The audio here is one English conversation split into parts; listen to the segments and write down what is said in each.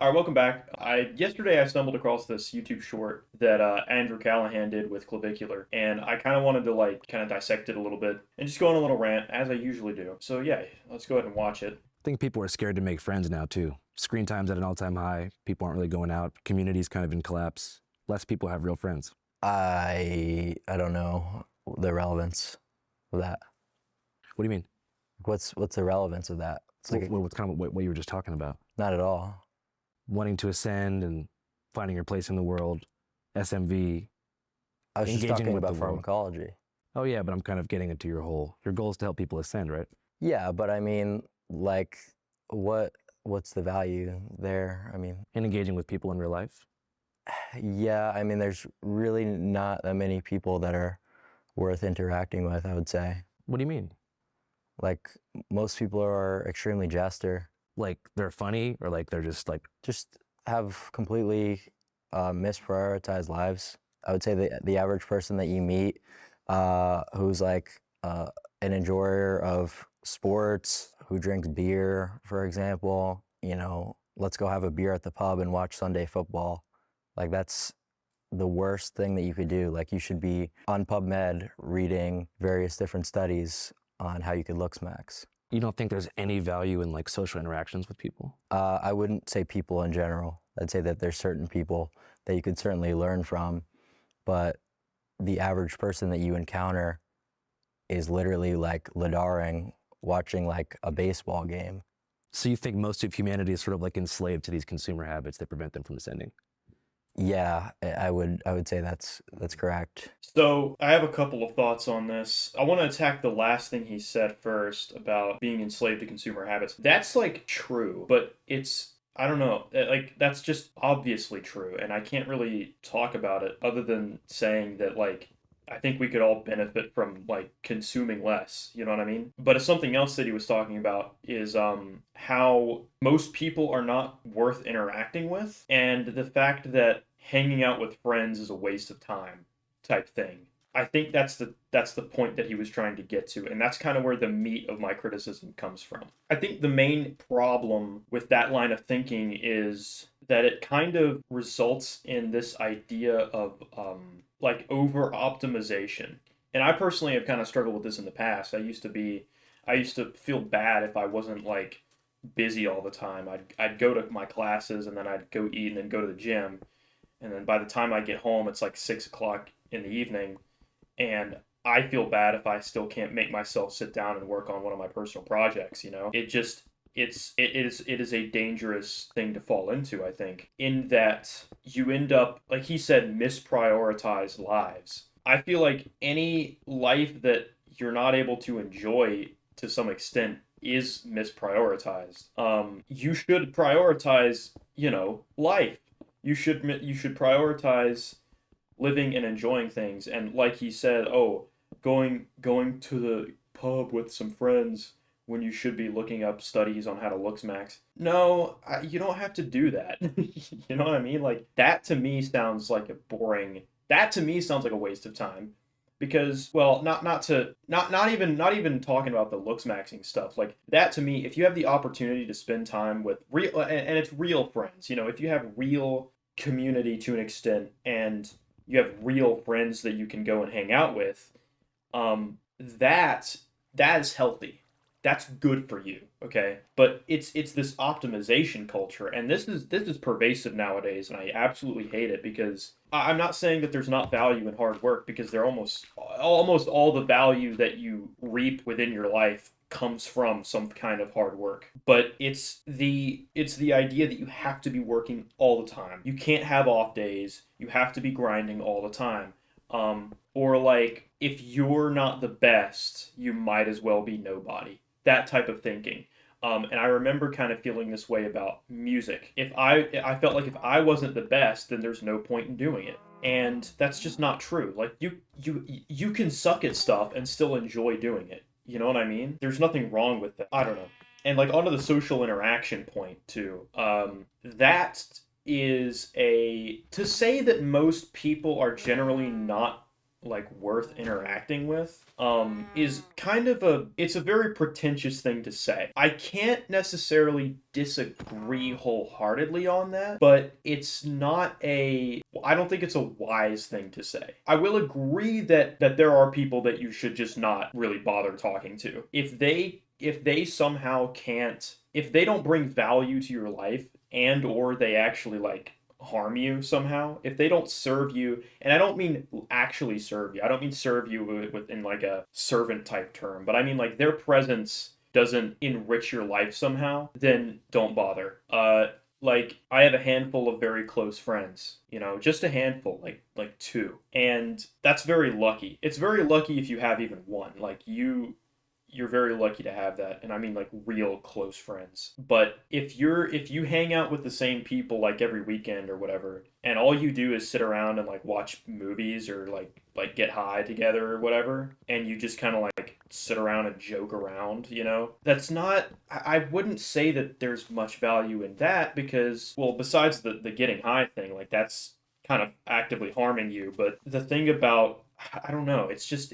All right, welcome back. Yesterday I stumbled across this YouTube short that Andrew Callaghan did with Clavicular, and I kind of wanted to kind of dissect it a little bit and just go on a little rant as I usually do. So yeah, let's go ahead and watch it. I think people are scared to make friends now too. Screen time's at an all-time high. People aren't really going out. Community's kind of in collapse. Less people have real friends. I don't know the relevance of that. What do you mean? What's the relevance of that? It's like What's kind of what you were just talking about? not at all. Wanting to ascend and finding your place in the world. SMV. I was just Engaging talking with about the world. pharmacology. Oh yeah, but I'm kind of getting into your goal is to help people ascend, right? Yeah, but I mean, like, what's the value there? I mean, And engaging with people in real life. yeah, I mean, there's really not that many people that are worth interacting with, I would say. What do you mean? Like, most people are extremely jester, Like they're funny or like they're just like just have completely misprioritized lives. I would say the average person that you meet who's like an enjoyer of sports, who drinks beer, for example, let's go have a beer at the pub and watch Sunday football. Like, that's the worst thing that you could do. Like, you should be on PubMed reading various different studies on how you could looksmax. you don't think there's any value in like social interactions with people? I wouldn't say people in general. I'd say that there's certain people that you could certainly learn from, but the average person that you encounter is literally like lidaring, watching like a baseball game. So you think most of humanity is sort of like enslaved to these consumer habits that prevent them from ascending? Yeah, I would say that's correct. So I have a couple of thoughts on this. I want to attack the last thing he said first about being enslaved to consumer habits. That's like true, but I don't know, like that's just obviously true, and I can't really talk about it other than saying that I think we could all benefit from like consuming less, you know what I mean? But it's something else that he was talking about is how most people are not worth interacting with, and the fact that hanging out with friends is a waste of time type thing. I think that's the point that he was trying to get to, and that's kind of where the meat of my criticism comes from. I think the main problem with that line of thinking is that it kind of results in this idea of like over optimization. And I personally have kind of struggled with this in the past. I used to feel bad if I wasn't like busy all the time. I'd go to my classes and then I'd go eat and then go to the gym. And then by the time I get home, it's like 6 o'clock in the evening, and I feel bad if I still can't make myself sit down and work on one of my personal projects. It is a dangerous thing to fall into, I think, in that you end up, like he said, misprioritized lives. I feel like any life that you're not able to enjoy to some extent is misprioritized. You should prioritize, life. You should prioritize living and enjoying things. And like he said, oh, going to the pub with some friends when you should be looking up studies on how to looksmax. No, you don't have to do that. You know what I mean? Like that to me sounds like a boring. That to me sounds like a waste of time. Because, well, not even talking about the looksmaxing stuff. Like that to me, if you have the opportunity to spend time with real, and it's real friends, if you have real community to an extent, and you have real friends that you can go and hang out with, that is healthy. That's good for you, okay? But it's this optimization culture, and this is pervasive nowadays, and I absolutely hate it because I'm not saying that there's not value in hard work, because they're almost all the value that you reap within your life comes from some kind of hard work. But it's the idea that you have to be working all the time. You can't have off days. You have to be grinding all the time. Or like if you're not the best, you might as well be nobody. That type of thinking. And I remember kind of feeling this way about music. If I felt like if I wasn't the best, then there's no point in doing it. And that's just not true. Like you can suck at stuff and still enjoy doing it. You know what I mean? There's nothing wrong with that. I don't know. And like onto the social interaction point too. That is a to say that most people are generally not like worth interacting with is kind of it's a very pretentious thing to say. I can't necessarily disagree wholeheartedly on that, but it's not I don't think it's a wise thing to say. I will agree that there are people that you should just not really bother talking to. If they somehow can't, if they don't bring value to your life, and or they actually like harm you somehow, if they don't serve you, and I don't mean actually serve you, I don't mean serve you within like a servant type term, but I mean like their presence doesn't enrich your life somehow, then don't bother. Like I have a handful of very close friends, just a handful, like two, and that's very lucky. It's very lucky if you have even one. Like you're very lucky to have that, and I mean like real close friends. But if you hang out with the same people like every weekend or whatever, and all you do is sit around and like watch movies or like get high together or whatever, and you just kind of like sit around and joke around, that's not, I wouldn't say that there's much value in that, because, well, besides the getting high thing, like that's kind of actively harming you. But the thing about, I don't know, it's just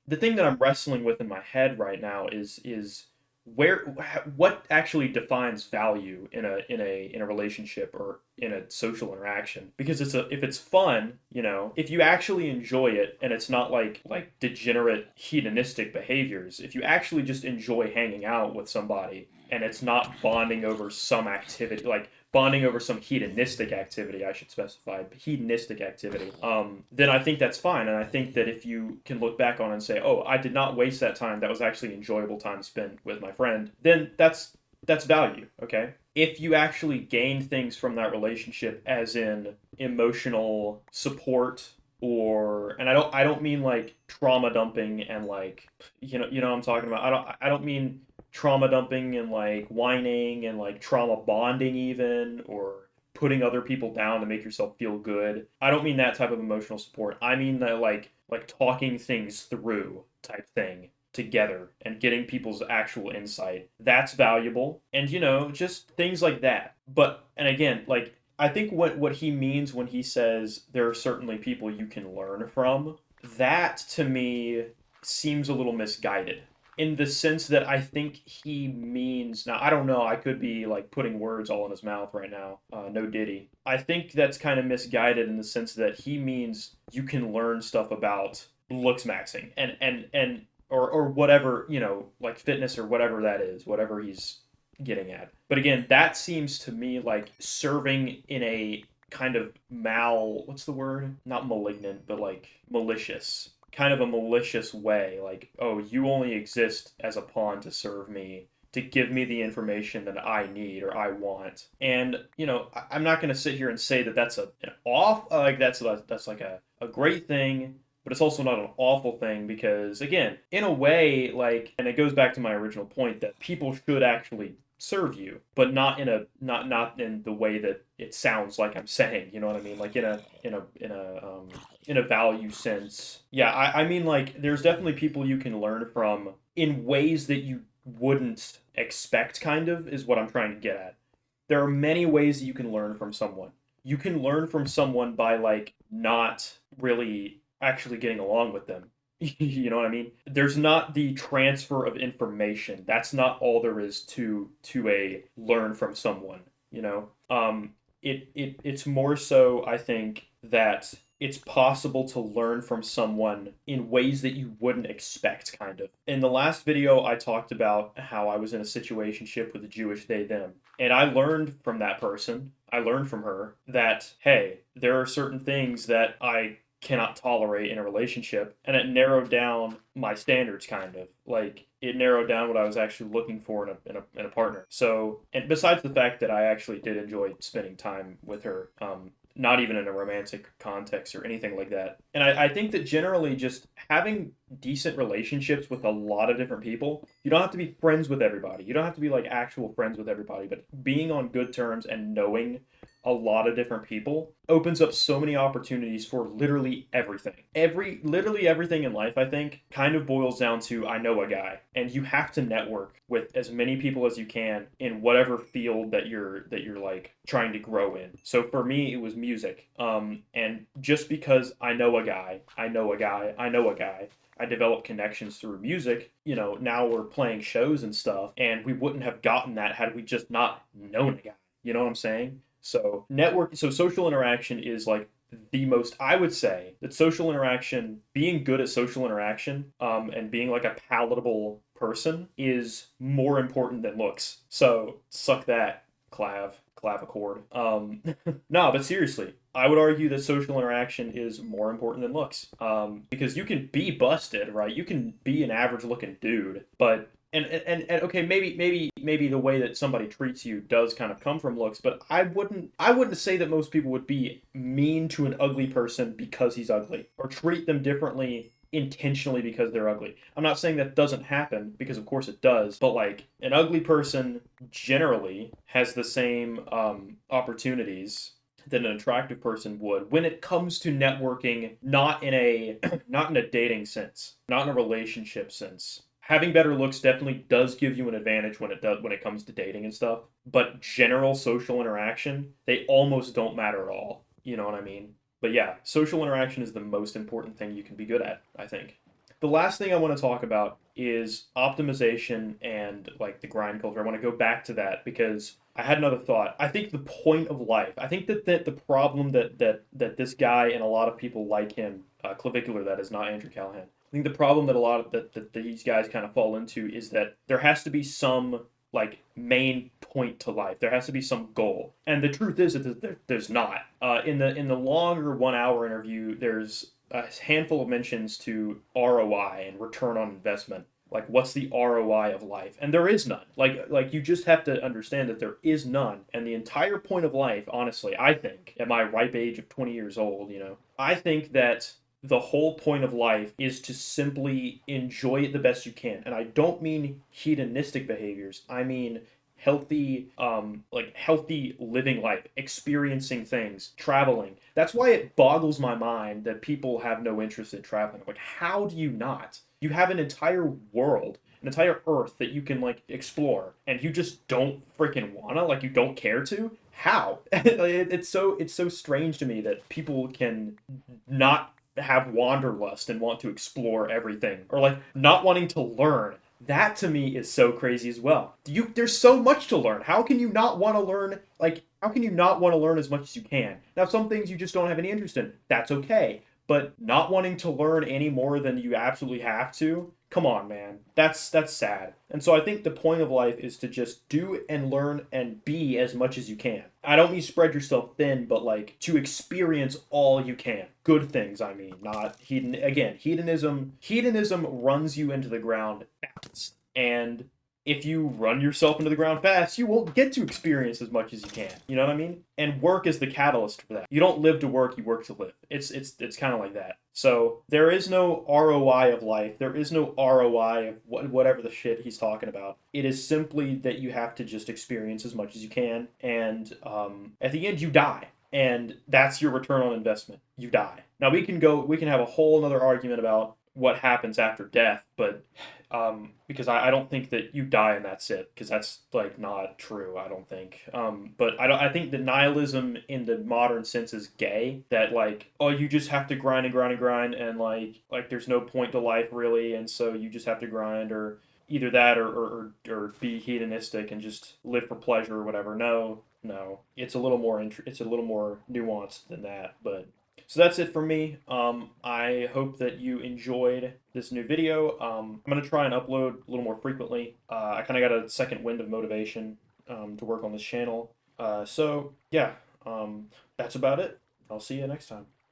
the thing that I'm wrestling with in my head right now is what actually defines value in a relationship or in a social interaction. Because if it's fun, if you actually enjoy it, and it's not like degenerate hedonistic behaviors, if you actually just enjoy hanging out with somebody, and it's not bonding over some activity, like bonding over some hedonistic activity, I should specify, hedonistic activity, then I think that's fine. And I think that if you can look back on it and say, oh, I did not waste that time, that was actually enjoyable time spent with my friend, then that's value, okay? If you actually gain things from that relationship, as in emotional support, and I don't mean like trauma dumping and like, what I'm talking about. I don't mean trauma dumping and like whining and like trauma bonding even, or putting other people down to make yourself feel good. I don't mean that type of emotional support. I mean that like talking things through type thing together and getting people's actual insight. That's valuable. And just things like that. But, and again, like I think what he means when he says there are certainly people you can learn from, that to me seems a little misguided, in the sense that I think he means, now I don't know, I could be like putting words all in his mouth right now, no diddy. I think that's kind of misguided in the sense that he means you can learn stuff about looksmaxxing or whatever, like fitness or whatever that is, whatever he's getting at. But again, that seems to me like serving in a kind of what's the word? Not malignant, but like malicious, kind of a malicious way. Like, oh, you only exist as a pawn to serve me, to give me the information that I need or I want. And, I'm not going to sit here and say that that's that's like a great thing, but it's also not an awful thing, because again, in a way, like, and it goes back to my original point that people should actually serve you, but not in the way that it sounds like I'm saying. You know what I mean? Like in a value sense. Yeah, I mean like there's definitely people you can learn from in ways that you wouldn't expect, kind of, is what I'm trying to get at. There are many ways that you can learn from someone. You can learn from someone by like not really actually getting along with them. You know what I mean? There's not the transfer of information. That's not all there is to a learn from someone, it's more so, I think, that it's possible to learn from someone in ways that you wouldn't expect, kind of. In the last video, I talked about how I was in a situationship with a Jewish they them, and I learned from that person, I learned from her that, hey, there are certain things that I cannot tolerate in a relationship, and it narrowed down my standards, kind of. Like, it narrowed down what I was actually looking for in a partner. So, and besides the fact that I actually did enjoy spending time with her, not even in a romantic context or anything like that. And I think that generally just having decent relationships with a lot of different people, you don't have to be friends with everybody. You don't have to be like actual friends with everybody, but being on good terms and knowing a lot of different people opens up so many opportunities for literally everything. Literally everything in life, I think, kind of boils down to I know a guy, and you have to network with as many people as you can in whatever field that you're like trying to grow in. So for me, it was music. And just because I know a guy, I know a guy, I know a guy, I developed connections through music. You know, now we're playing shows and stuff, and we wouldn't have gotten that had we just not known a guy. You know what I'm saying? So social interaction is like the most, I would say that social interaction, being good at social interaction, and being like a palatable person is more important than looks. So suck that, clavichord. No, but seriously, I would argue that social interaction is more important than looks. Because you can be busted, right? You can be an average looking dude, but and okay, maybe the way that somebody treats you does kind of come from looks, but I wouldn't say that most people would be mean to an ugly person because he's ugly or treat them differently intentionally because they're ugly. I'm not saying that doesn't happen, because of course it does, but like an ugly person generally has the same opportunities that an attractive person would when it comes to networking, not in a not in a dating sense, not in a relationship sense. Having better looks definitely does give you an advantage when it comes to dating and stuff, but general social interaction, they almost don't matter at all. You know what I mean? But yeah, social interaction is the most important thing you can be good at, I think. The last thing I want to talk about is optimization and like the grind culture. I want to go back to that because I had another thought. I think the point of life, I think that the problem that this guy and a lot of people like him, Clavicular, that is not Andrew Callaghan. I think the problem that a lot of that these guys kind of fall into is that there has to be some like main point to life. There has to be some goal, and the truth is that there's not. In the longer 1 hour interview, there's a handful of mentions to ROI and return on investment. Like, what's the ROI of life? And there is none. Like you just have to understand that there is none. And the entire point of life, honestly, I think, at my ripe age of 20 years old, I think that the whole point of life is to simply enjoy it the best you can. And I don't mean hedonistic behaviors. I mean healthy living life, experiencing things, traveling. That's why it boggles my mind that people have no interest in traveling. Like, how do you not? You have an entire world, an entire earth that you can like explore, and you just don't freaking wanna, like, you don't care to. How? It's so strange to me that people can not have wanderlust and want to explore everything, or like not wanting to learn. That to me is so crazy as well. There's so much to learn. How can you not want to learn? Like, how can you not want to learn as much as you can? Now, some things you just don't have any interest in. That's okay. But not wanting to learn any more than you absolutely have to, come on, man. That's sad. And so I think the point of life is to just do and learn and be as much as you can. I don't mean spread yourself thin, but like to experience all you can. Good things, I mean, not hedonism. Hedonism runs you into the ground fast. And if you run yourself into the ground fast, you won't get to experience as much as you can. You know what I mean? And work is the catalyst for that. You don't live to work, you work to live. It's kind of like that. So there is no ROI of life. There is no ROI of whatever the shit he's talking about. It is simply that you have to just experience as much as you can, and at the end you die. And that's your return on investment. You die. Now we can have a whole other argument about what happens after death, but because I don't think that you die and that's it, because that's like not true, I don't think. But I think that nihilism in the modern sense is gay. That like, oh, you just have to grind and grind and grind, and like there's no point to life really, and so you just have to grind, or either that or be hedonistic and just live for pleasure or whatever. No, it's a little more it's a little more nuanced than that, but. So that's it for me. I hope that you enjoyed this new video. I'm going to try and upload a little more frequently. I kind of got a second wind of motivation to work on this channel. So, yeah, that's about it. I'll see you next time.